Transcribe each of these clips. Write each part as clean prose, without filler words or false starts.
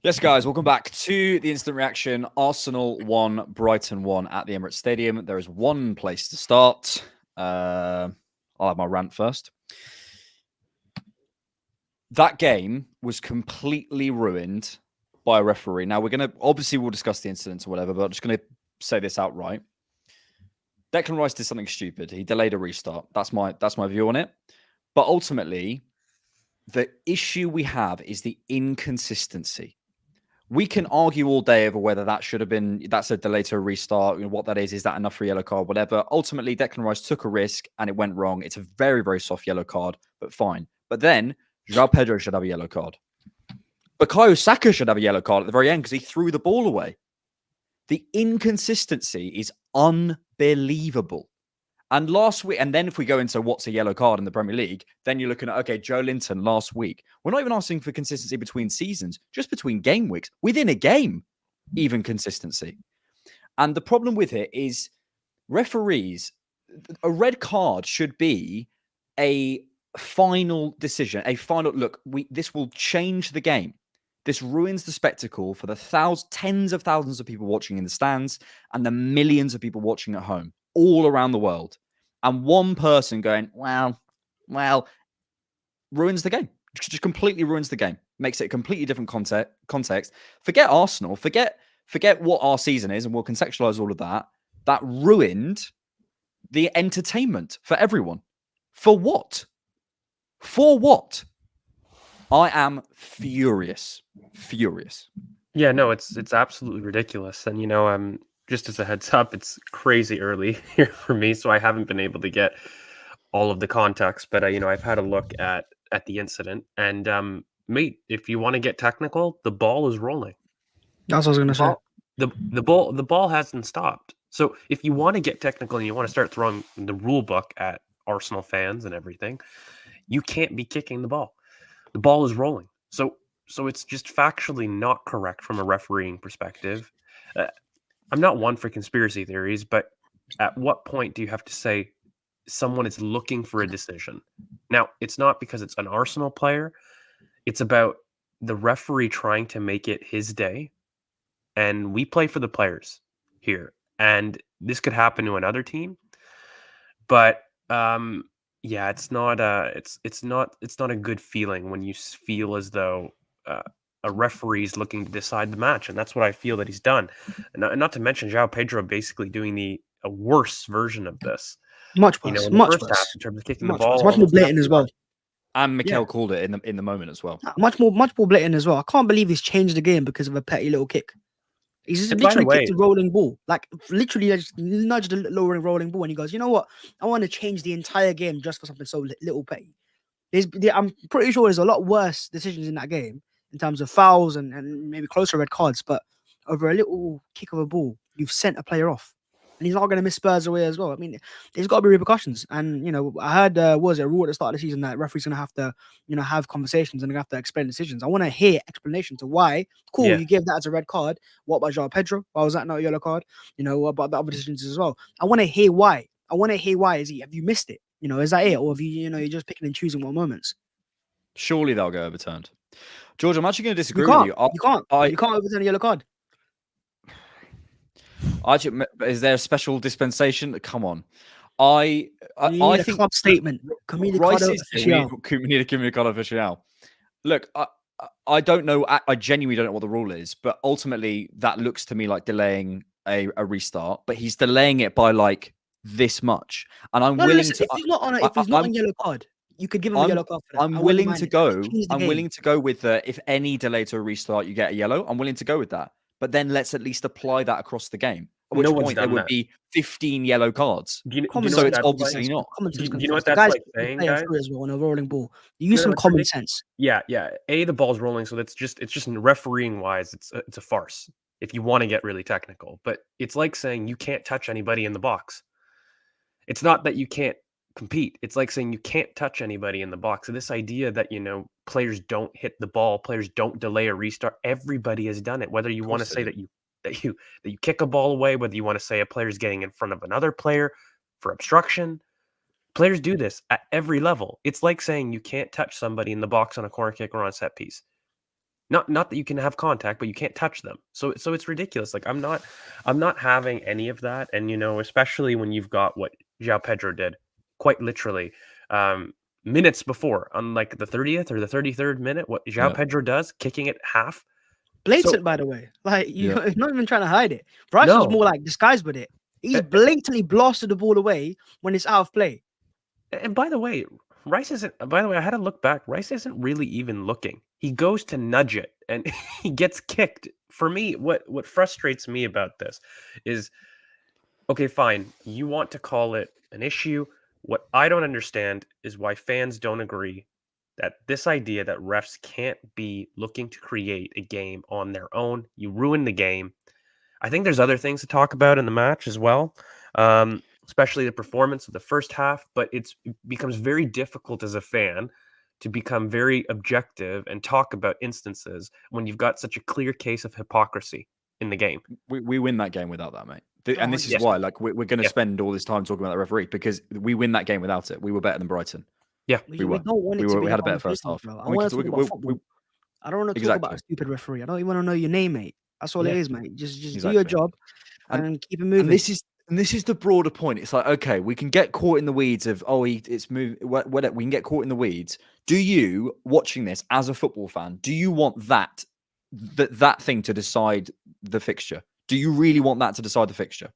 Yes, guys, welcome back to the instant reaction. Arsenal 1, Brighton 1 at the Emirates Stadium. There is one place to start. I'll have my rant first. That game was completely ruined by a referee. Now, we'll discuss the incidents or whatever, but I'm just going to say this outright. Declan Rice did something stupid. He delayed a restart. That's my view on it. But ultimately, the issue we have is the inconsistency. We can argue all day over whether that's a delay to a restart, what that is that enough for a yellow card, whatever. Ultimately, Declan Rice took a risk and it went wrong. It's a very, very soft yellow card, but fine. But then, João Pedro should have a yellow card. Bukayo Saka should have a yellow card at the very end because he threw the ball away. The inconsistency is unbelievable. And last week, and then if we go into what's a yellow card in the Premier League, then you're looking at, okay, Joe Linton last week. We're not even asking for consistency between seasons, just between game weeks. Within a game, even consistency. And the problem with it is referees, a red card should be a final decision, a final look. This will change the game. This ruins the spectacle for the tens of thousands of people watching in the stands and the millions of people watching at home all around the world. And one person going, well, ruins the game. Just completely ruins the game. Makes it a completely different context. Forget Arsenal. Forget what our season is, and we'll contextualize all of that. That ruined the entertainment for everyone. For what? For what? I am furious. Furious. Yeah, no, it's absolutely ridiculous. And just as a heads up, it's crazy early here for me, so I haven't been able to get all of the context. But I've had a look at the incident, and mate, if you want to get technical, the ball is rolling. That's what I was going to say. The ball hasn't stopped. So if you want to get technical and you want to start throwing the rule book at Arsenal fans and everything, you can't be kicking the ball. The ball is rolling. So it's just factually not correct from a refereeing perspective. I'm not one for conspiracy theories, but at what point do you have to say someone is looking for a decision? Now, it's not because it's an Arsenal player. It's about the referee trying to make it his day. And we play for the players here. And this could happen to another team. But yeah, it's not a good feeling when you feel as though a referee is looking to decide the match, and that's what I feel that he's done. And not to mention João Pedro basically doing a worse version of this. Much worse. In the first half, in terms of kicking the ball. It's much more blatant as well. And Mikel called it in the moment as well. Much more blatant as well. I can't believe he's changed the game because of a petty little kick. He's just literally kicked a rolling ball. Like, literally just nudged a lowering rolling ball. And he goes, you know what? I want to change the entire game just for something so little petty. I'm pretty sure there's a lot worse decisions in that game in terms of fouls and maybe closer red cards. But over a little kick of a ball, you've sent a player off. And he's not going to miss Spurs away as well. I mean, there's got to be repercussions. And, I heard, was it a rule at the start of the season that referees going to have to, have conversations and they have to explain decisions. I want to hear explanation to why. Cool, you gave that as a red card. What about João Pedro? Why was that not a yellow card? What about the other decisions as well? I want to hear why. Have you missed it? Is that it? Or have you, you're just picking and choosing what moments? Surely they'll go overturned. George, I'm actually going to disagree with you. You can't overturn a yellow card. Is there a special dispensation? Come on. I think club statement. We need a comunicado oficial. Look, I don't know. I genuinely don't know what the rule is, but ultimately that looks to me like delaying a restart. But he's delaying it by like this much, and I'm willing to. If he's not on yellow card, you could give him a yellow card for that. I'm willing to go. I'm willing to go with if any delay to a restart, you get a yellow. I'm willing to go with that. But then let's at least apply that across the game. At which point there would be 15 yellow cards. So it's obviously not. Do you know what that's like saying, guys? As well on a rolling ball. You use some common sense. Yeah. The ball's rolling, so it's just refereeing wise, it's a farce. If you want to get really technical, but it's like saying you can't touch anybody in the box. It's not that you can't compete. It's like saying you can't touch anybody in the box. So this idea that players don't hit the ball, players don't delay a restart. Everybody has done it. Whether you want to say that you kick a ball away, whether you want to say a player's getting in front of another player for obstruction, players do this at every level. It's like saying you can't touch somebody in the box on a corner kick or on a set piece. Not that you can have contact, but you can't touch them. So it's ridiculous. Like I'm not having any of that. And especially when you've got what João Pedro did, quite literally, minutes before, on like the 30th or the 33rd minute, what João Pedro does, kicking it half. Blatant, by the way. Like you're not even trying to hide it. Bryce was more like disguised with it. He's blatantly blasted the ball away when it's out of play. And by the way, Rice isn't. By the way, I had to look back. Rice isn't really even looking. He goes to nudge it, and he gets kicked. For me, what frustrates me about this is, okay, fine. You want to call it an issue. What I don't understand is why fans don't agree that this idea that refs can't be looking to create a game on their own. You ruin the game. I think there's other things to talk about in the match as well. Especially the performance of the first half, but it becomes very difficult as a fan to become very objective and talk about instances when you've got such a clear case of hypocrisy in the game. We win that game without that, mate. And this is why, like, we're going to spend all this time talking about the referee, because we win that game without it. We were better than Brighton. Yeah, we were. Don't want it to be we had a better first half. I don't want to talk about football. I don't want to talk about a stupid referee. I don't even want to know your name, mate. That's all it is, mate. Just do your job and keep it moving. And this is the broader point. It's like, okay, we can get caught in the weeds of, it's moved. Whatever. We can get caught in the weeds. Do you, watching this as a football fan, do you want that thing to decide the fixture? Do you really want that to decide the fixture?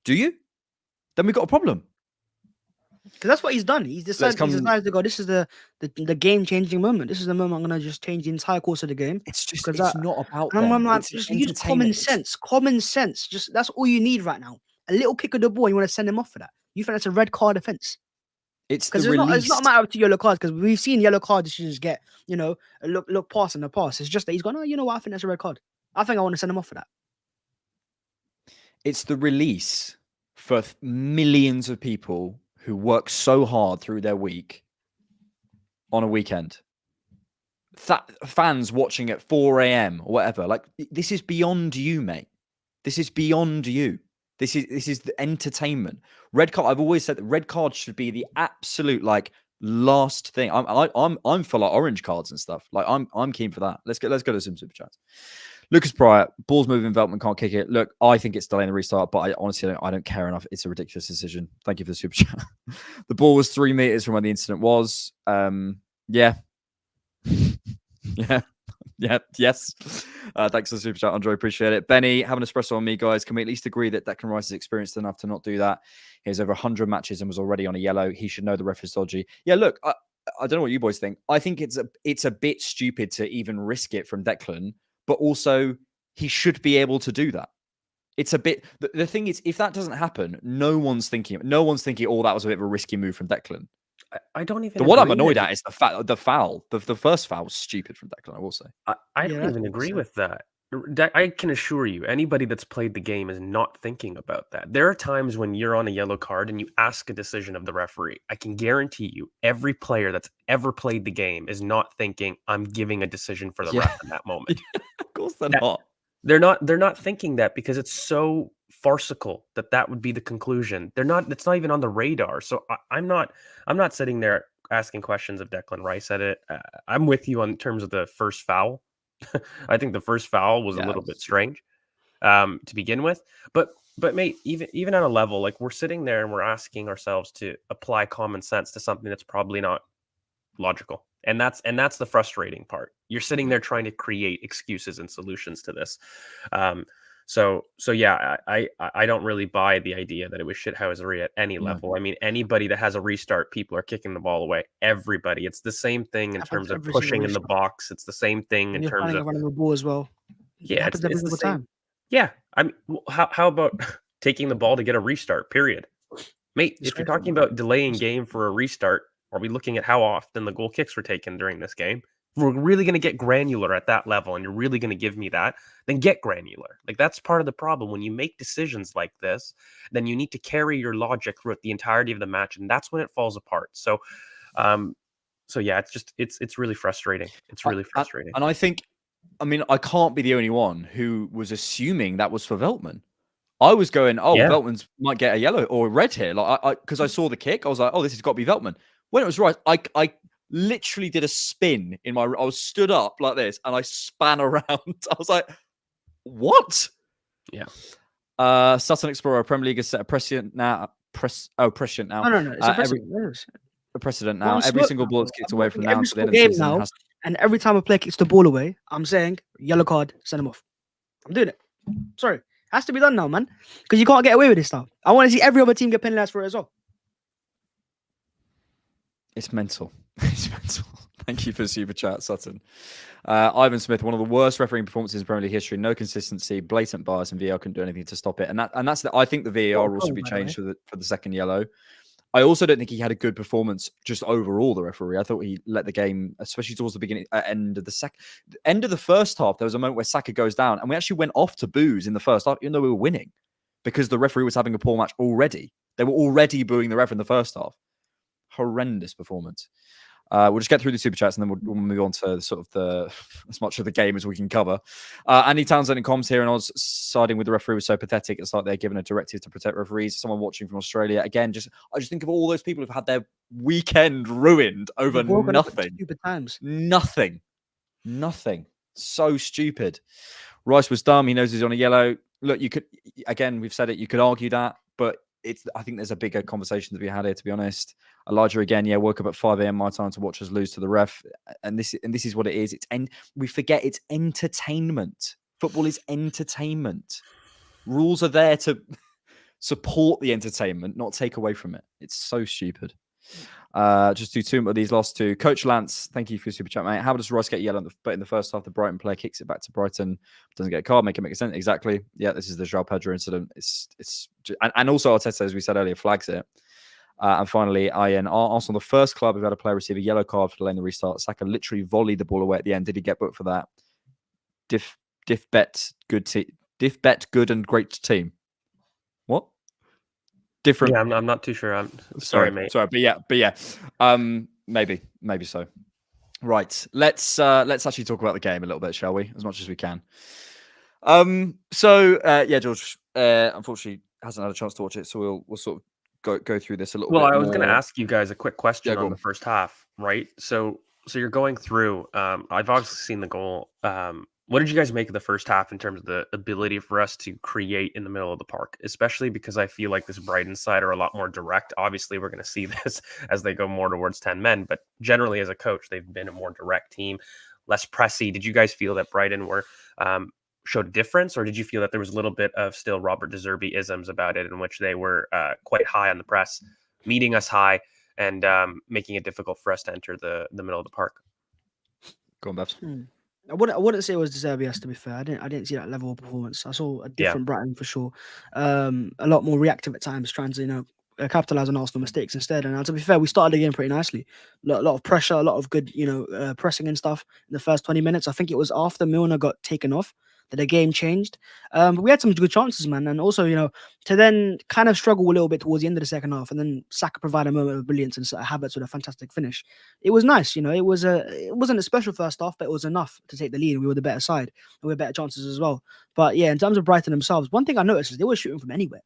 Do you? Then we've got a problem. Because that's what he's done. He's decided to go, this is the game-changing moment. This is the moment I'm going to just change the entire course of the game. It's not about them. I'm like, just use common sense. Common sense. Just that's all you need right now. A little kick of the ball, you want to send him off for that. You think that's a red card offense? It's not a matter of 2 yellow cards, because we've seen yellow cards decisions get, a look pass in the pass. It's just that he's gone, you know what, I think that's a red card. I think I want to send him off for that. It's the release for millions of people who work so hard through their week on a weekend. Fans watching at 4 a.m. or whatever. Like, this is beyond you, mate. This is beyond you. This is the entertainment. Red card. I've always said that red cards should be the absolute last thing. I'm for orange cards and stuff. Like I'm keen for that. Let's go to some super chats. Lucas Pryor, ball's moving, Veltman can't kick it. Look, I think it's delaying the restart, but I honestly don't care enough. It's a ridiculous decision. Thank you for the super chat. The ball was 3 meters from where the incident was. Yeah. Yes. Thanks for the super chat, Andre. Appreciate it. Benny, have an espresso on me, guys. Can we at least agree that Declan Rice is experienced enough to not do that? He has over 100 matches and was already on a yellow. He should know the ref is dodgy. Yeah, look, I don't know what you boys think. I think it's a bit stupid to even risk it from Declan, but also he should be able to do that. It's a bit. The thing is, if that doesn't happen, no one's thinking, oh, that was a bit of a risky move from Declan. I don't even. What I'm annoyed at is the foul. The first foul was stupid from Declan, I will say. I don't even agree with that. I can assure you, anybody that's played the game is not thinking about that. There are times when you're on a yellow card and you ask a decision of the referee. I can guarantee you, every player that's ever played the game is not thinking, I'm giving a decision for the ref in that moment. Of course they're not. They're not thinking that, because it's so farcical that would be the conclusion. It's not even on the radar. So I'm not sitting there asking questions of Declan Rice at it. I'm with you on terms of the first foul. I think the first foul was a little bit strange to begin with, but mate, even at a level, like, we're sitting there and we're asking ourselves to apply common sense to something that's probably not logical. And that's the frustrating part. You're sitting there trying to create excuses and solutions to this. So yeah, I don't really buy the idea that it was shithousery at any level. I mean, anybody that has a restart, people are kicking the ball away. Everybody. It's the same thing in terms of pushing in the box. It's the same thing in terms of running the ball as well. Yeah, it's the same. Yeah, I mean, how about taking the ball to get a restart? Period, mate. If you're talking about delaying game for a restart, are we looking at how often the goal kicks were taken during this game? If we're really going to get granular at that level, and you're really going to give me that, then get granular. Like, that's part of the problem. When you make decisions like this, then you need to carry your logic throughout the entirety of the match, and that's when it falls apart. So yeah, it's really frustrating. It's really frustrating. And I mean, I can't be the only one who was assuming that was for Veltman. I was going, Veltman's might get a yellow or a red here, like because I saw the kick. I was like, this has got to be Veltman. When it was right, literally did a spin in my. I was stood up like this, and I span around. I was like, "What?" Yeah. Sutton Explorer Premier League has set a precedent now. Precedent now. No. It's a precedent. A precedent We're now. on Every slope single now, ball bro. that's kicked I'm away watching from now every to the end single of the game season now, has. and every time a player kicks the ball away, I'm saying yellow card, send him off. I'm doing it. Sorry, has to be done now, man, because you can't get away with this stuff. I want to see every other team get penalised for it as well. It's mental. It's mental. Thank you for the super chat, Sutton. Ivan Smith, one of the worst refereeing performances in Premier League history. No consistency, blatant bias, and VAR couldn't do anything to stop it. And that's I think the VAR rule should be changed for the second yellow. I also don't think he had a good performance just overall. The referee, I thought he let the game, especially towards the beginning, end of the first half. There was a moment where Saka goes down, and we actually went off to boos in the first half, even though we were winning, because the referee was having a poor match already. They were already booing the ref in the first half. Horrendous performance. We'll just get through the super chats and then we'll move on to sort of as much of the game as we can cover. Andy Townsend in comms here, and I was siding with the referee was so pathetic. It's like they're given a directive to protect referees. Someone watching from Australia again. I just think of all those people who've had their weekend ruined over nothing. Stupid times. Nothing. So stupid. Rice was dumb. He knows he's on a yellow. Look, you could again. We've said it. You could argue that, but I think there's a bigger conversation to be had here. To be honest. Elijah again, woke up at 5 a.m. my time to watch us lose to the ref, and this is what it is. We forget it's entertainment. Football is entertainment. Rules are there to support the entertainment, not take away from it. It's so stupid. Just do two of these last two. Coach Lance, thank you for your super chat, mate. How does Rice get yellow? But in the first half, the Brighton player kicks it back to Brighton, doesn't get a card, make sense. Exactly. Yeah, this is the João Pedro incident. And also Arteta, as we said earlier, flags it. And finally, Ian, Arsenal, the first club who had a player receive a yellow card for delaying the restart. Saka literally volleyed the ball away at the end. Did he get booked for that? Diff bet good and great team. What? Different. Yeah, I'm not too sure. I'm sorry, mate. Sorry, but yeah. Maybe so. Right. Let's actually talk about the game a little bit, shall we? As much as we can. George, unfortunately hasn't had a chance to watch it, so we'll sort of go through this a little bit. Well, I was going to ask you guys a quick question on the first half, right? So you're going through. I've obviously seen the goal. What did you guys make of the first half in terms of the ability for us to create in the middle of the park, especially because I feel like this Brighton side are a lot more direct. Obviously, we're going to see this as they go more towards 10 men, but generally as a coach, they've been a more direct team, less pressy. Did you guys feel that Brighton showed a difference, or did you feel that there was a little bit of still Robert De Zerbi isms about it, in which they were quite high on the press, meeting us high, and making it difficult for us to enter the middle of the park? Go on, Bhavs. I wouldn't say it was De Zerbi, to be fair. I didn't see that level of performance. I saw a different Brighton for sure. A lot more reactive at times, trying to capitalize on Arsenal mistakes instead. And to be fair, we started the game pretty nicely. A lot of pressure, a lot of good pressing and stuff in the first 20 minutes. I think it was after Milner got taken off that the game changed. But we had some good chances, man. And also, to then kind of struggle a little bit towards the end of the second half, and then Saka provided a moment of brilliance and Havertz with a fantastic finish. It was nice, it wasn't a special first half, but it was enough to take the lead. We were the better side, and we had better chances as well. But yeah, in terms of Brighton themselves, one thing I noticed is they were shooting from anywhere.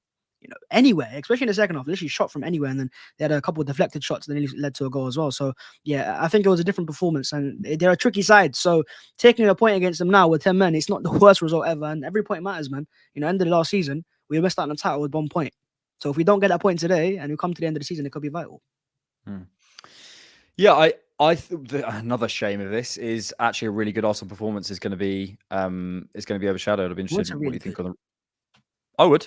Anywhere, especially in the second half, literally shot from anywhere, and then they had a couple of deflected shots that nearly led to a goal as well. So yeah, I think it was a different performance, and they're a tricky side. So taking a point against them now with 10 men, it's not the worst result ever, and every point matters, man. End of the last season, we missed out on the title with 1 point. So if we don't get that point today, and we come to the end of the season, it could be vital. Yeah, another shame of this is actually a really good Arsenal performance is going to be overshadowed. I'd be interested in what you think on the. I would.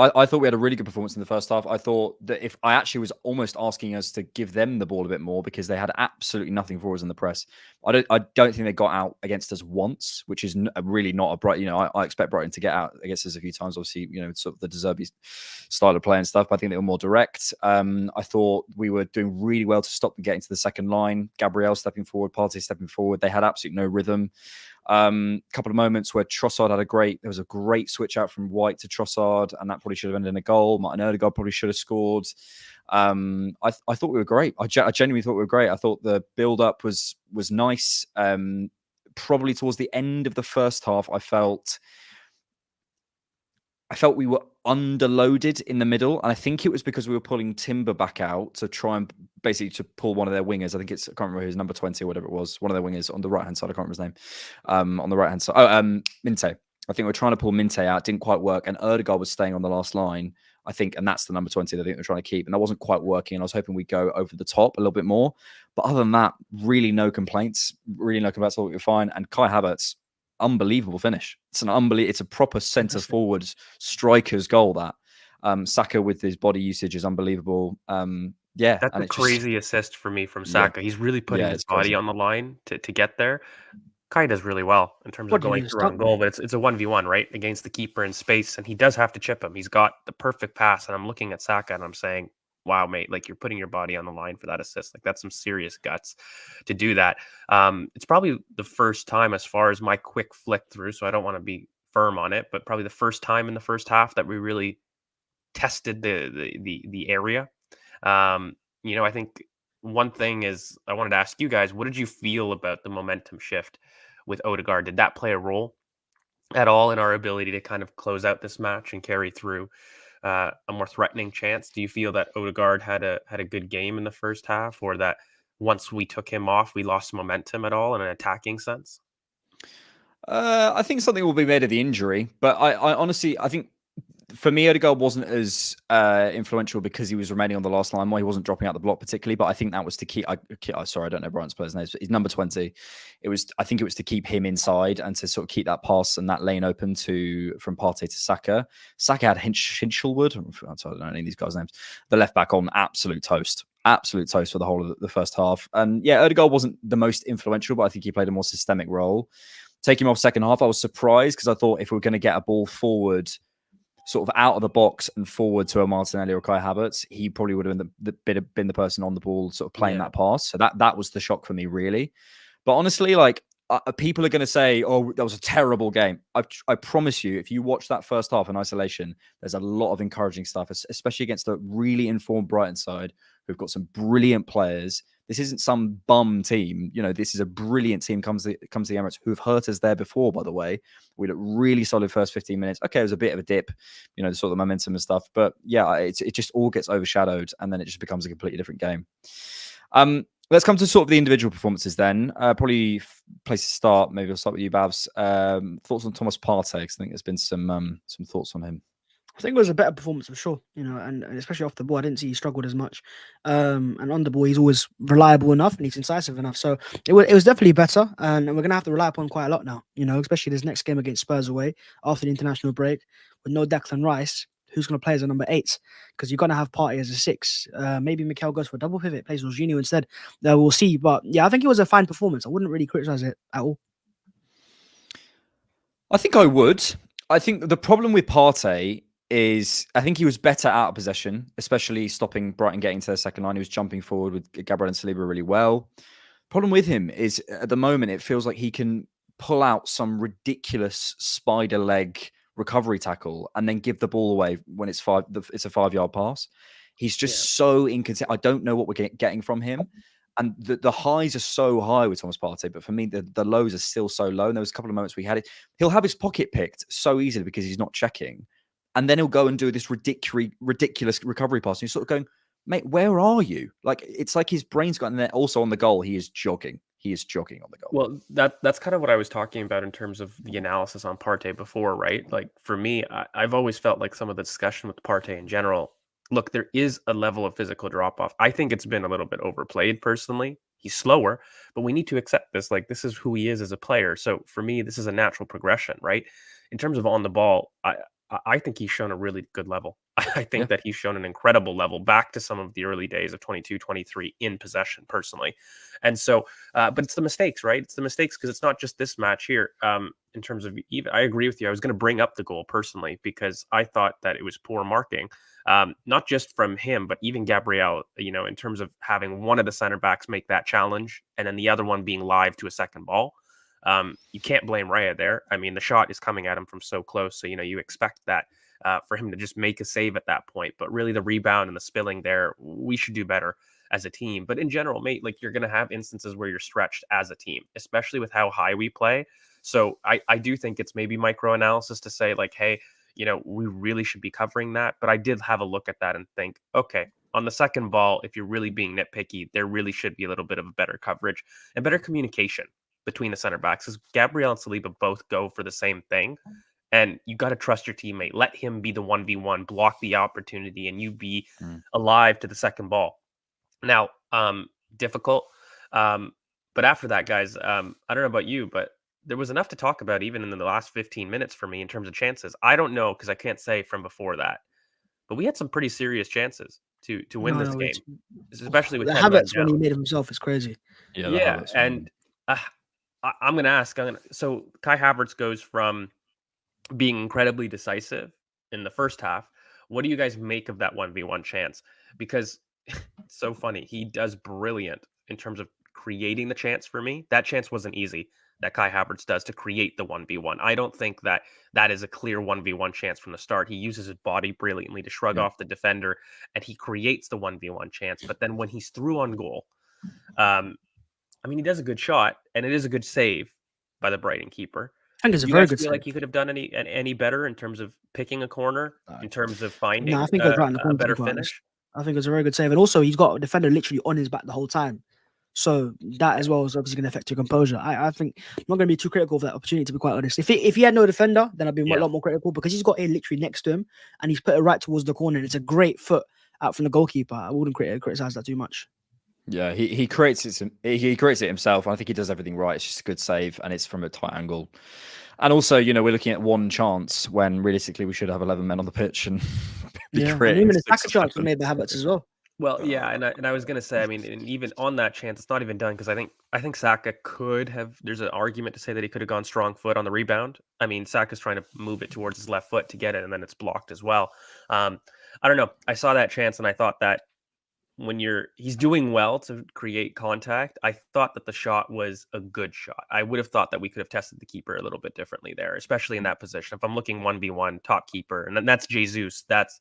I thought we had a really good performance in the first half. I thought that if I actually was almost asking us to give them the ball a bit more because they had absolutely nothing for us in the press. I don't think they got out against us once, which is really not a Brighton. I expect Brighton to get out against us a few times. Obviously, sort of the De Zerbi style of play and stuff. But I think they were more direct. I thought we were doing really well to stop them getting to the second line. Gabriel stepping forward, Partey stepping forward. They had absolutely no rhythm. Couple of moments where Trossard there was a great switch out from White to Trossard, and that probably should have ended in a goal. Martin Odegaard probably should have scored. I thought we were great. I genuinely thought we were great. I thought the build up was nice. Probably towards the end of the first half, I felt we were underloaded in the middle, and I think it was because we were pulling Timber back out to try and basically to pull one of their wingers. I think I can't remember who's number 20 or whatever it was. One of their wingers on the right hand side. I can't remember his name. On the right hand side. Minte. I think we're trying to pull Minte out. Didn't quite work. And Erdegaard was staying on the last line, I think. And that's the number 20 that I think they're trying to keep. And that wasn't quite working. And I was hoping we'd go over the top a little bit more. But other than that, really no complaints. Really no complaints. All fine. And Kai Havertz, unbelievable finish. It's a proper centre forward striker's goal, that. Saka with his body usage is unbelievable. Yeah, that's a crazy assist for me from Saka. Yeah. He's really putting his body on the line to get there. Kai does really well in terms of going through on goal, but it's a 1v1, right, against the keeper in space, and he does have to chip him. He's got the perfect pass, and I'm looking at Saka and I'm saying, wow, mate, like, you're putting your body on the line for that assist. Like, that's some serious guts to do that. It's probably the first time, as far as my quick flick through, so I don't want to be firm on it, but probably the first time in the first half that we really tested the area. I think one thing is, I wanted to ask you guys, what did you feel about the momentum shift with Odegaard? Did that play a role at all in our ability to kind of close out this match and carry through a more threatening chance? Do you feel that Odegaard had a good game in the first half, or that once we took him off, we lost momentum at all in an attacking sense? I think something will be made of the injury, but I honestly, I think for me, Odegaard wasn't as influential because he was remaining on the last line. Why he wasn't dropping out the block particularly, but I think that was to keep. Sorry, I don't know Brighton's players' names, but he's number 20. I think it was to keep him inside and to sort of keep that pass and that lane open from Partey to Saka. Saka had Hinchelwood. I don't know any of these guys' names. The left back on absolute toast for the whole of the first half. And yeah, Odegaard wasn't the most influential, but I think he played a more systemic role. Taking him off second half, I was surprised because I thought if we were going to get a ball forward, sort of out of the box and forward to a Martinelli or Kai Havertz, he probably would have been the person on the ball, sort of playing that pass. So that was the shock for me, really. But honestly, like, people are going to say, "Oh, that was a terrible game." I promise you, if you watch that first half in isolation, there's a lot of encouraging stuff, especially against a really informed Brighton side who've got some brilliant players. This isn't some bum team. This is a brilliant team. Comes to the Emirates, who've hurt us there before, by the way. We looked really solid first 15 minutes. Okay, it was a bit of a dip, sort of the momentum and stuff. But yeah, it just all gets overshadowed, and then it just becomes a completely different game. Let's come to sort of the individual performances then. Probably place to start. Maybe I'll start with you, Bhavs. Thoughts on Thomas Partey? Because I think there's been some thoughts on him. I think it was a better performance for sure, and especially off the ball. I didn't see he struggled as much. And on the ball, he's always reliable enough and he's incisive enough. So it was definitely better. And we're going to have to rely upon quite a lot now, especially this next game against Spurs away after the international break with no Declan Rice. Who's going to play as a number 8? Because you're going to have Partey as a 6. Maybe Mikel goes for a double pivot, plays Jorginho instead. We'll see. But yeah, I think it was a fine performance. I wouldn't really criticize it at all. I think I would. I think the problem with Partey is I think he was better out of possession, especially stopping Brighton getting to their second line. He was jumping forward with Gabriel and Saliba really well. Problem with him is at the moment, it feels like he can pull out some ridiculous spider leg recovery tackle and then give the ball away when it's a 5-yard pass. He's just so inconsistent. I don't know what we're getting from him. And the highs are so high with Thomas Partey, but for me, the lows are still so low. And there was a couple of moments we had it. He'll have his pocket picked so easily because he's not checking. And then he'll go and do this ridiculous recovery pass. And you're sort of going, mate, where are you? Like, it's like his brain's gotten there. Also on the goal, he is jogging. He is jogging on the goal. Well, that's kind of what I was talking about in terms of the analysis on Partey before, right? Like, for me, I've always felt like some of the discussion with Partey in general, look, there is a level of physical drop-off. I think it's been a little bit overplayed, personally. He's slower, but we need to accept this. Like, this is who he is as a player. So for me, this is a natural progression, right? In terms of on the ball, I think he's shown a really good level. I think that he's shown an incredible level back to some of the early days of 22, 23 in possession, personally. And so, but it's the mistakes, right? It's the mistakes because it's not just this match here. In terms of, even, I agree with you. I was going to bring up the goal personally because I thought that it was poor marking, not just from him, but even Gabriel, in terms of having one of the center backs make that challenge and then the other one being live to a second ball. You can't blame Raya there. I mean, the shot is coming at him from so close. So, you expect that for him to just make a save at that point. But really the rebound and the spilling there, we should do better as a team. But in general, mate, like, you're going to have instances where you're stretched as a team, especially with how high we play. So I do think it's maybe micro analysis to say, like, hey, we really should be covering that. But I did have a look at that and think, okay, on the second ball, if you're really being nitpicky, there really should be a little bit of a better coverage and better communication between the center backs, because Gabriel and Saliba both go for the same thing. And you got to trust your teammate. Let him be the 1v1, block the opportunity, and you be alive to the second ball. Now, difficult. But after that, guys, I don't know about you, but there was enough to talk about even in the last 15 minutes for me in terms of chances. I don't know, because I can't say from before that, but we had some pretty serious chances to win this game, especially with the 10 men Havertz when down. he made himself is crazy. Yeah, and I'm going to ask. So Kai Havertz goes from being incredibly decisive in the first half. What do you guys make of that 1v1 chance? Because it's so funny. He does brilliant in terms of creating the chance for me. That chance wasn't easy that Kai Havertz does to create the 1v1. I don't think that is a clear 1v1 chance from the start. He uses his body brilliantly to shrug off the defender, and he creates the 1v1 chance. But then when he's through on goal, he does a good shot, and it is a good save by the Brighton keeper. I think it's a you very guys good feel save. like he could have done any better in terms of picking a corner, in terms of finding I think it was right in the corner, a better to be honest. finish? I think it was a very good save. And also, he's got a defender literally on his back the whole time. So that as well is obviously going to affect your composure. I think I'm not going to be too critical of that opportunity, to be quite honest. If he had no defender, then I'd be a lot more critical, because he's got it literally next to him and he's put it right towards the corner. And it's a great foot out from the goalkeeper. I wouldn't criticize that too much. Yeah, he creates it. He creates it himself. I think he does everything right. It's just a good save, and it's from a tight angle. And also, we're looking at one chance when realistically we should have 11 men on the pitch and be creating. And even the second chance we made the Havertz as well. Well, yeah, and I was gonna say, and even on that chance, it's not even done, because I think Saka could have. There's an argument to say that he could have gone strong foot on the rebound. Saka's trying to move it towards his left foot to get it, and then it's blocked as well. I don't know. I saw that chance, and I thought that when he's doing well to create contact, I thought that the shot was a good shot. I would have thought that we could have tested the keeper a little bit differently there, especially in that position. If I'm looking 1v1 top keeper, and that's Jesus, that's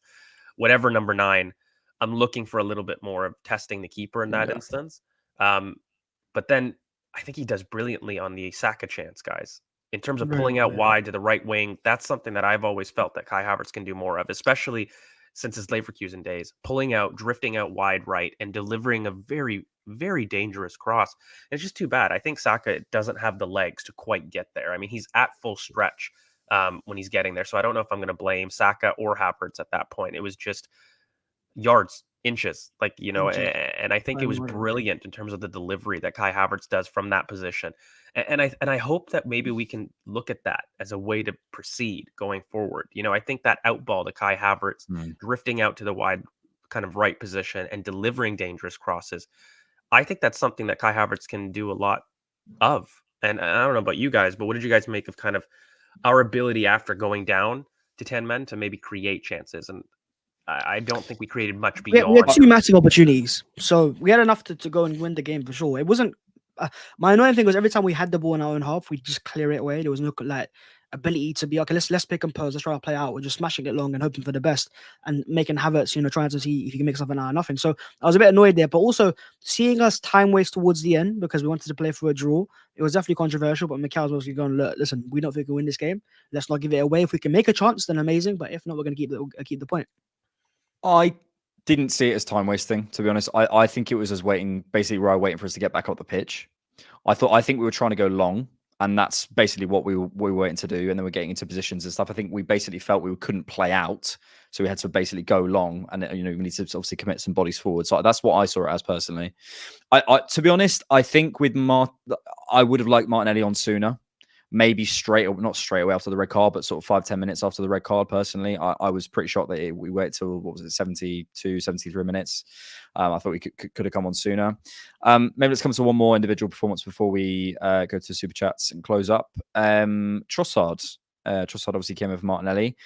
whatever number 9. I'm looking for a little bit more of testing the keeper in that instance. But then I think he does brilliantly on the Saka chance, guys. In terms of pulling out wide to the right wing, that's something that I've always felt that Kai Havertz can do more of, especially since his Leverkusen days. Pulling out, drifting out wide right, and delivering a very, very dangerous cross. It's just too bad. I think Saka doesn't have the legs to quite get there. He's at full stretch when he's getting there. So I don't know if I'm going to blame Saka or Havertz at that point. It was just yards, inches, and I think it was brilliant in terms of the delivery that Kai Havertz does from that position. And I hope that maybe we can look at that as a way to proceed going forward. I think that outball to Kai Havertz, drifting out to the wide kind of right position and delivering dangerous crosses, I think that's something that Kai Havertz can do a lot of. And I don't know about you guys, but what did you guys make of kind of our ability after going down to 10 men to maybe create chances? And I don't think we created much beyond. We had 2 massive opportunities, so we had enough to go and win the game for sure. It wasn't. My annoying thing was every time we had the ball in our own half, we just clear it away. There was no ability to be okay. Let's pick and pose. Let's try to play out. We're just smashing it long and hoping for the best, and making Havertz, trying to see if you can make something out of nothing. So I was a bit annoyed there, but also seeing us time waste towards the end because we wanted to play for a draw. It was definitely controversial, but Mikel's was going, look, listen, we don't think we can win this game. Let's not give it away. If we can make a chance, then amazing. But if not, we're going to keep the point. I didn't see it as time wasting, to be honest. I think it was as waiting for us to get back up the pitch. I think we were trying to go long, and that's basically what we were waiting to do. And then we're getting into positions and stuff. I think we basically felt we couldn't play out, so we had to basically go long, and we need to obviously commit some bodies forward. So that's what I saw it as personally. To be honest, I think with I would have liked Martinelli on sooner. Maybe not straight away after the red card, but sort of 5-10 minutes after the red card. Personally, I was pretty shocked that we waited till 72, 73 minutes. I thought we could have come on sooner. Maybe let's come to one more individual performance before we go to super chats and close up. Trossard obviously came with Martinelli.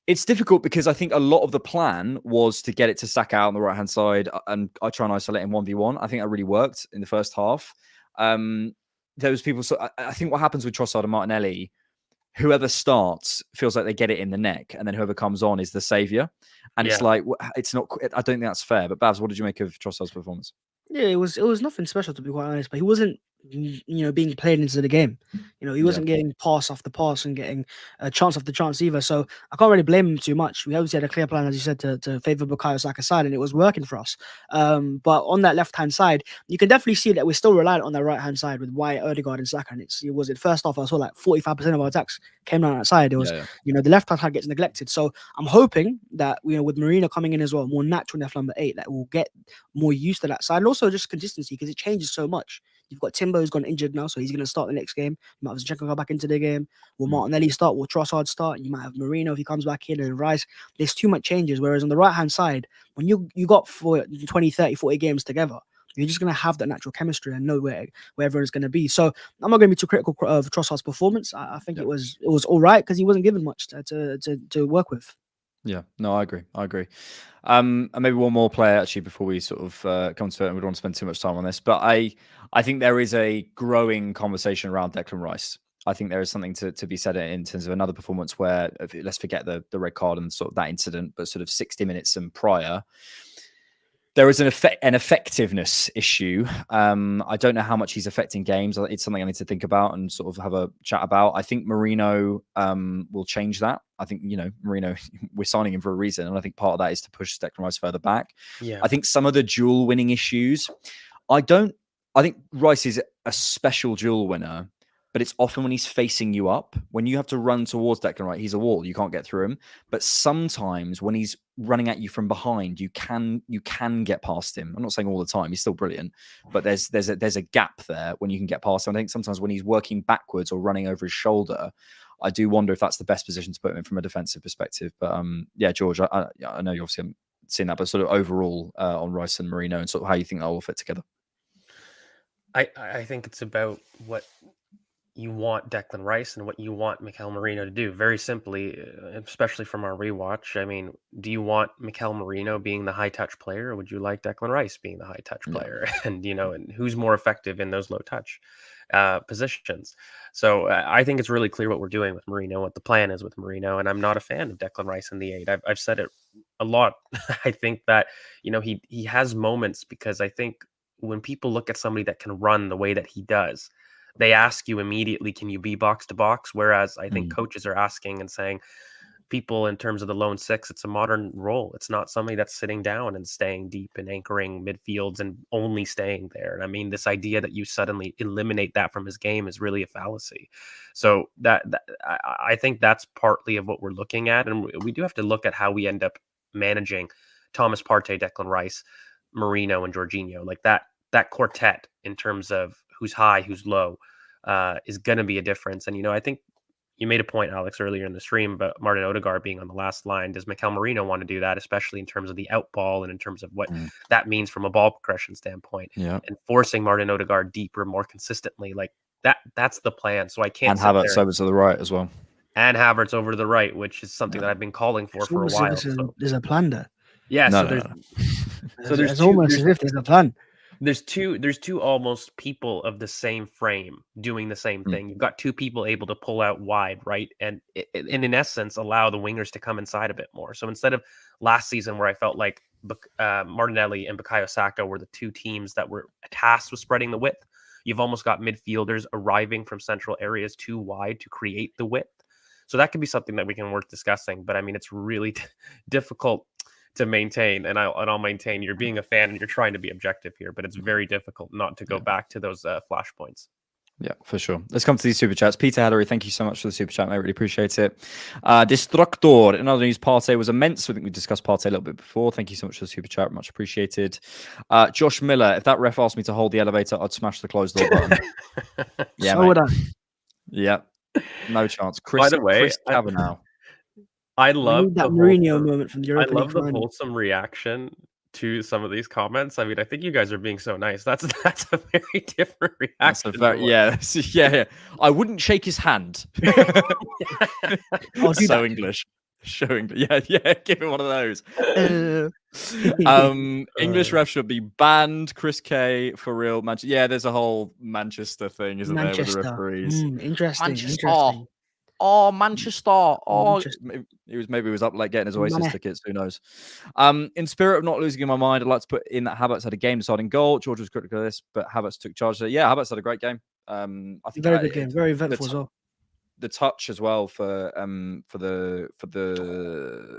It's difficult because I think a lot of the plan was to get it to Saka out on the right hand side, and I try and isolate him 1v1. I think that really worked in the first half. There was people. So I think what happens with Trossard and Martinelli, whoever starts feels like they get it in the neck, and then whoever comes on is the savior. And it's like, it's not. I don't think that's fair. But Bhavs, what did you make of Trossard's performance? Yeah, it was nothing special, to be quite honest. But he wasn't being played into the game. He Yeah. wasn't getting pass after pass and getting a chance after chance either. So I can't really blame him too much. We obviously had a clear plan, as you said, to favour Bukayo Saka's side, and it was working for us. But on that left-hand side, you can definitely see that we're still reliant on that right-hand side with White, Odegaard, and Saka. And it first off, I saw like 45% of our attacks came down that side. It was, the left-hand side gets neglected. So I'm hoping that, with Marino coming in as well, more natural left number 8, that will get more used to that side. And also just consistency, because it changes so much. You've got Timber, who's gone injured now, so he's going to start the next game. You might have Zinchenko go back into the game. Will Martinelli start? Will Trossard start? You might have Marino if he comes back in, and Rice. There's too much changes. Whereas on the right-hand side, when you got for 20, 30, 40 games together, you're just going to have that natural chemistry and know where everyone's going to be. So I'm not going to be too critical of Trossard's performance. I think it was all right, because he wasn't given much to work with. Yeah, no, I agree. And maybe one more player actually before we sort of come to it, and we don't want to spend too much time on this. But I think there is a growing conversation around Declan Rice. I think there is something to be said in terms of another performance where, let's forget the red card and sort of that incident, but sort of 60 minutes and prior, there is an effectiveness issue. I don't know how much he's affecting games. It's something I need to think about and sort of have a chat about. I think Marino will change that. I think, Marino, we're signing him for a reason. And I think part of that is to push Declan Rice further back. Yeah. I think some of the duel winning issues, I think Rice is a special duel winner, but it's often when he's facing you up. When you have to run towards Declan Rice, he's a wall. You can't get through him. But sometimes when he's running at you from behind, you can get past him. I'm not saying all the time. He's still brilliant. But there's a gap there when you can get past him. I think sometimes when he's working backwards or running over his shoulder, I do wonder if that's the best position to put him in from a defensive perspective. But yeah, George, I know you obviously haven't seen that, but sort of overall on Rice and Marino and sort of how you think that all fit together. I think it's about what you want Declan Rice and what you want Mikel Merino to do. Very simply, especially from our rewatch. I mean, do you want Mikel Merino being the high touch player, or would you like Declan Rice being the high touch player? And and who's more effective in those low touch positions? So I think it's really clear what we're doing with Merino, what the plan is with Merino, and I'm not a fan of Declan Rice in the 8. I've said it a lot. I think that he has moments, because I think when people look at somebody that can run the way that he does, they ask you immediately, can you be box to box? Whereas I think coaches are asking and saying, people in terms of the lone 6, it's a modern role. It's not somebody that's sitting down and staying deep and anchoring midfields and only staying there. And I mean, this idea that you suddenly eliminate that from his game is really a fallacy. So I think that's partly of what we're looking at. And we do have to look at how we end up managing Thomas Partey, Declan Rice, Marino, and Jorginho. Like that quartet in terms of who's high, who's low, is going to be a difference. And, I think you made a point, Alex, earlier in the stream about Martin Odegaard being on the last line. Does Mikel Merino want to do that, especially in terms of the out ball and in terms of what that means from a ball progression standpoint? Yeah. And forcing Martin Odegaard deeper, more consistently, like that's the plan. So I can't. And Havertz over to the right as well. And Havertz over to the right, which is something that I've been calling for a while. There's a plan there. Yeah. There's almost as if there's a plan. There's two almost people of the same frame doing the same thing. You've got two people able to pull out wide, right? And in essence, allow the wingers to come inside a bit more. So instead of last season where I felt like Martinelli and Bukayo Saka were the two teams that were tasked with spreading the width, you've almost got midfielders arriving from central areas too wide to create the width. So that could be something that we can work discussing. But I mean, it's really difficult to maintain, and I'll maintain you're being a fan and you're trying to be objective here, but it's very difficult not to go back to those flashpoints. Yeah, for sure. Let's come to these super chats. Peter Hallery, thank you so much for the super chat. I really appreciate it. Destructor, in other news, Partey was immense. I think we discussed Partey a little bit before. Thank you so much for the super chat. Much appreciated. Josh Miller, if that ref asked me to hold the elevator, I'd smash the closed door button. Yeah, so would I. Yeah, no chance. By the way, Chris Kavanagh. I love that Mourinho moment from the Europa League. I love the wholesome reaction to some of these comments. I mean, I think you guys are being so nice. That's a very different reaction. Yeah. I wouldn't shake his hand. I'll do so that. English. Showing, yeah, give him one of those. English refs should be banned. Chris K for real. Yeah, there's a whole Manchester thing, isn't there, with the referees? Interesting. Oh, Manchester. Oh, Manchester. Maybe he was up late getting his Oasis Mane. tickets. Who knows? In spirit of not losing in my mind, I'd like to put in that Havertz had a game-deciding goal. George was critical of this, but Havertz took charge. Yeah, Havertz had a great game. I think Very good game. Very eventful as well. The touch as well for the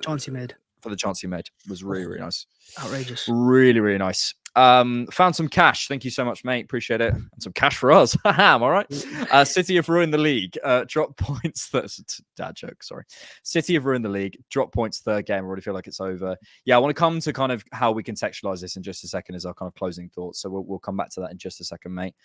Chance he made. For the chance he made was really, really nice. Outrageous. Really, really nice. Found some cash. Thank you so much, mate. Appreciate it. And some cash for us. Am I right? City have ruined the league. Drop points. That's dad joke. Sorry. City have ruined the league. Drop points third game. I already feel like it's over. Yeah, I want to come to kind of how we contextualize this in just a second as our kind of closing thoughts. So we'll come back to that in just a second, mate.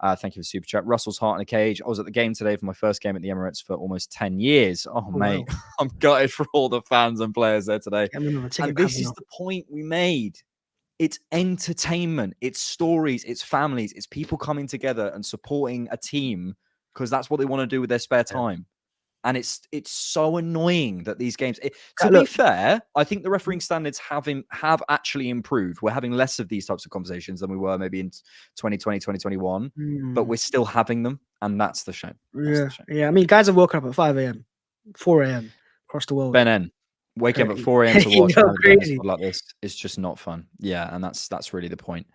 Thank you for the super chat. Russell's heart in a cage. I was at the game today for my first game at the Emirates for almost 10 years. Oh mate, wow. I'm gutted for all the fans and players there today. And this is the point we made. It's entertainment, it's stories, it's families, it's people coming together and supporting a team because that's what they want to do with their spare time. And it's so annoying that these games. To be fair, I think the refereeing standards have actually improved. We're having less of these types of conversations than we were maybe in 2020, 2021, but we're still having them, and that's the shame. Yeah. I mean, guys have woken up at 5 a.m., 4 a.m. across the world. Ben N. Waking up at 4 a.m. to watch crazy like this is just not fun. Yeah, and that's really the point.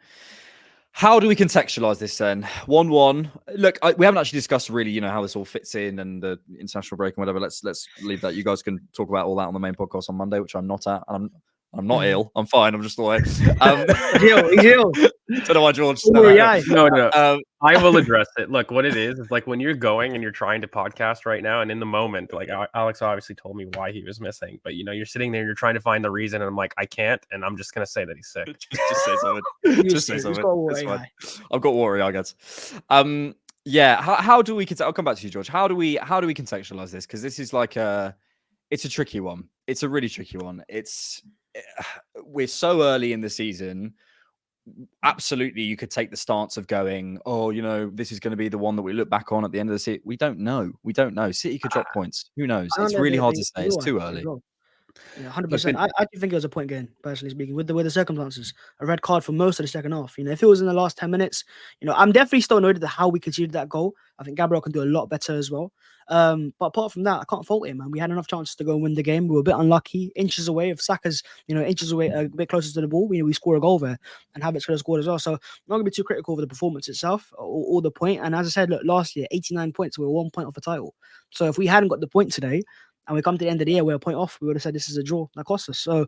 How do we contextualize this then? 1-1. Look, we haven't actually discussed really, how this all fits in and the international break and whatever. Let's leave that. You guys can talk about all that on the main podcast on Monday, which I'm not at. And I'm not ill. I'm fine. I'm just away. He's ill. Don't know why George. No. I will address it. Look, what it is like when you're going and you're trying to podcast right now, and in the moment, like Alex obviously told me why he was missing, but you're sitting there, you're trying to find the reason, and I'm like, I can't, and I'm just gonna say that he's sick. just say something. Just say something. It's fine. I've got water, I guess. Yeah. How do we? I'll come back to you, George. How do we contextualize this? Because this is like it's a tricky one. It's a really tricky one. We're so early in the season. Absolutely, you could take the stance of going, this is going to be the one that we look back on at the end of the season. We don't know. City could drop points. Who knows? It's really hard to say. It's too early. Yeah, 100%. I do think it was a point game, personally speaking, with the circumstances. A red card for most of the second half. If it was in the last 10 minutes, I'm definitely still annoyed at how we conceded that goal. I think Gabriel can do a lot better as well. But apart from that, I can't fault him, man. We had enough chances to go and win the game. We were a bit unlucky, inches away. If Saka's, inches away, a bit closer to the ball, we score a goal there, and Havertz could have scored as well. So I'm not gonna be too critical of the performance itself or the point. And as I said, look, last year, 89 points, we were 1 point off the title. So if we hadn't got the point today, and we come to the end of the year, we're a point off, we would have said this is a draw. That cost us. So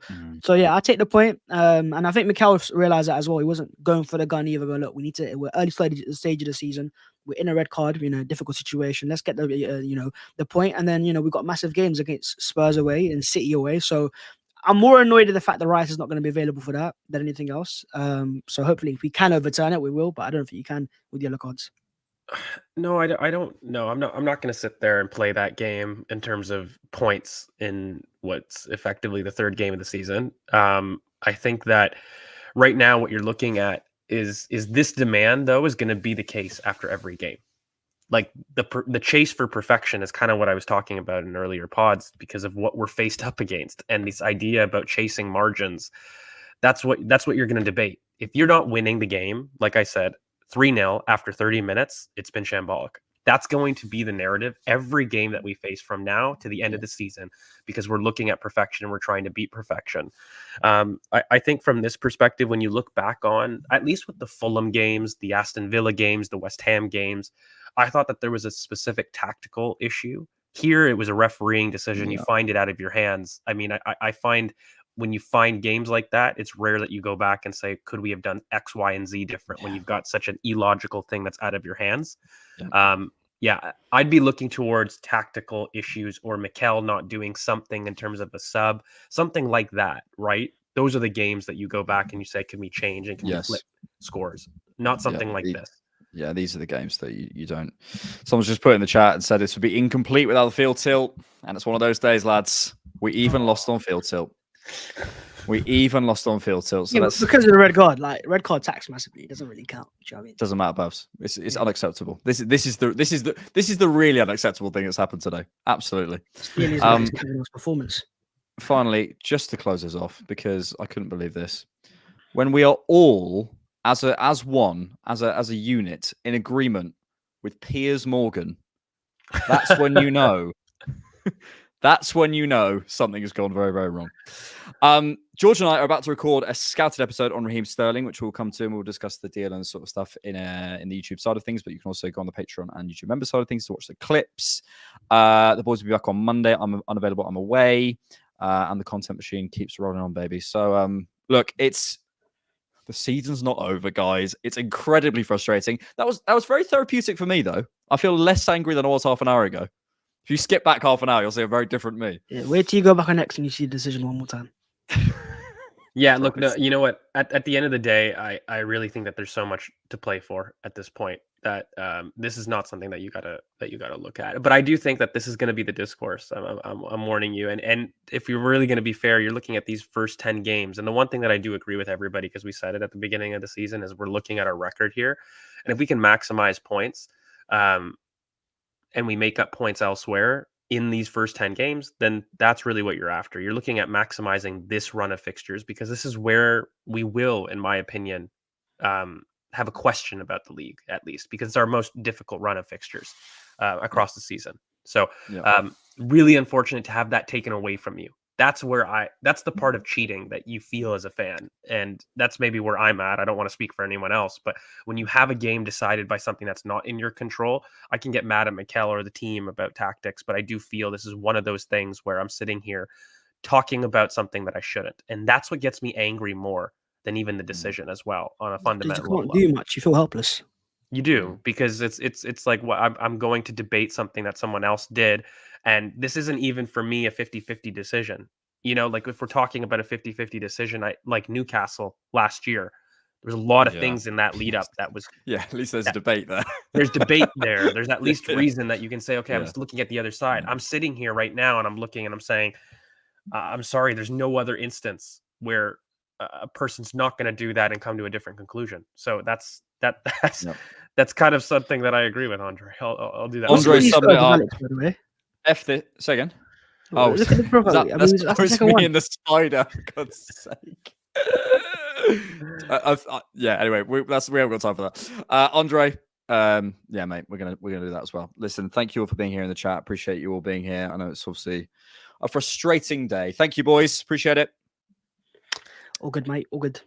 yeah, I take the point. And I think Mikel realized that as well. He wasn't going for the gun either. Going, look, we're early stage of the season. We're in a red card, difficult situation. Let's get the point. And then, we've got massive games against Spurs away and City away. So I'm more annoyed at the fact that Rice is not going to be available for that than anything else. So hopefully if we can overturn it, we will, but I don't think you can with yellow cards. No, I don't know. I'm not going to sit there and play that game in terms of points in what's effectively the third game of the season. I think that right now what you're looking at is this demand, though, is going to be the case after every game. Like the chase for perfection is kind of what I was talking about in earlier pods because of what we're faced up against, and this idea about chasing margins. That's what you're going to debate. If you're not winning the game, like I said, 3-0 after 30 minutes, it's been shambolic. That's going to be the narrative every game that we face from now to the end of the season, because we're looking at perfection and we're trying to beat perfection. I think from this perspective, when you look back on, at least with the Fulham games, the Aston Villa games, the West Ham games, I thought that there was a specific tactical issue. Here, it was a refereeing decision. Yeah. You find it out of your hands. I mean, I find when you find games like that, it's rare that you go back and say, could we have done X, Y, and Z different when you've got such an illogical thing that's out of your hands? Yeah. I'd be looking towards tactical issues or Mikel not doing something in terms of a sub, something like that, right? Those are the games that you go back and you say, can we change and can we flip scores? Not something like this. Yeah, these are the games that you don't. Someone's just put in the chat and said this would be incomplete without the field tilt. And it's one of those days, lads. We even lost on field tilt. So that's because of the red card. Like red card tax massively. It doesn't really count. Do you know what I mean? Doesn't matter, Bhavs. It's unacceptable. This is the really unacceptable thing that's happened today. Absolutely. Performance. Finally, just to close us off, because I couldn't believe this. When we are all as a unit in agreement with Piers Morgan, that's when you know That's when you know something has gone very, very wrong. George and I are about to record a scouted episode on Raheem Sterling, which we'll come to, and we'll discuss the deal and sort of stuff in the YouTube side of things. But you can also go on the Patreon and YouTube member side of things to watch the clips. The boys will be back on Monday. I'm unavailable. I'm away, and the content machine keeps rolling on, baby. So look, the season's not over, guys. It's incredibly frustrating. That was very therapeutic for me, though. I feel less angry than I was half an hour ago. If you skip back half an hour, you'll see a very different me. Yeah, wait till you go back on X and you see the decision one more time. Yeah, look, no, you know what? At the end of the day, I really think that there's so much to play for at this point that this is not something that you gotta look at. But I do think that this is going to be the discourse. I'm warning you. And if you're really going to be fair, you're looking at these first 10 games. And the one thing that I do agree with everybody, because we said it at the beginning of the season, is we're looking at our record here, and if we can maximize points, and we make up points elsewhere in these first 10 games, then that's really what you're after. You're looking at maximizing this run of fixtures, because this is where we will, in my opinion, have a question about the league, at least, because it's our most difficult run of fixtures across the season. So really unfortunate to have that taken away from you. That's the part of cheating that you feel as a fan. And that's maybe where I'm at. I don't want to speak for anyone else, but when you have a game decided by something that's not in your control, I can get mad at Mikel or the team about tactics, but I do feel this is one of those things where I'm sitting here talking about something that I shouldn't. And that's what gets me angry more than even the decision as well, on a fundamental level. You can't do much. You feel helpless. You do, because it's like what I'm going to debate something that someone else did. And this isn't even for me a 50-50 decision. You know, like if we're talking about a 50-50 decision, like Newcastle last year, there was a lot of things in that lead up that was. Yeah, at least there's a debate there. There's debate there. There's at least reason that you can say, okay, I'm just looking at the other side. I'm sitting here right now and I'm looking and I'm saying, I'm sorry, there's no other instance where a person's not going to do that and come to a different conclusion. So that's kind of something that I agree with, Andre. I'll do that. Andre summed it up. Say again. Oh, look at the profile. that's me and the spider. For God's sake. Yeah. Anyway, we haven't got time for that. Andre. Yeah, mate. We're gonna do that as well. Listen, thank you all for being here in the chat. Appreciate you all being here. I know it's obviously a frustrating day. Thank you, boys. Appreciate it. All good, mate. All good.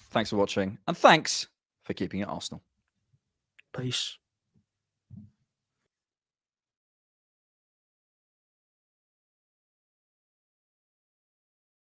Thanks for watching, and thanks for keeping it Arsenal. Peace.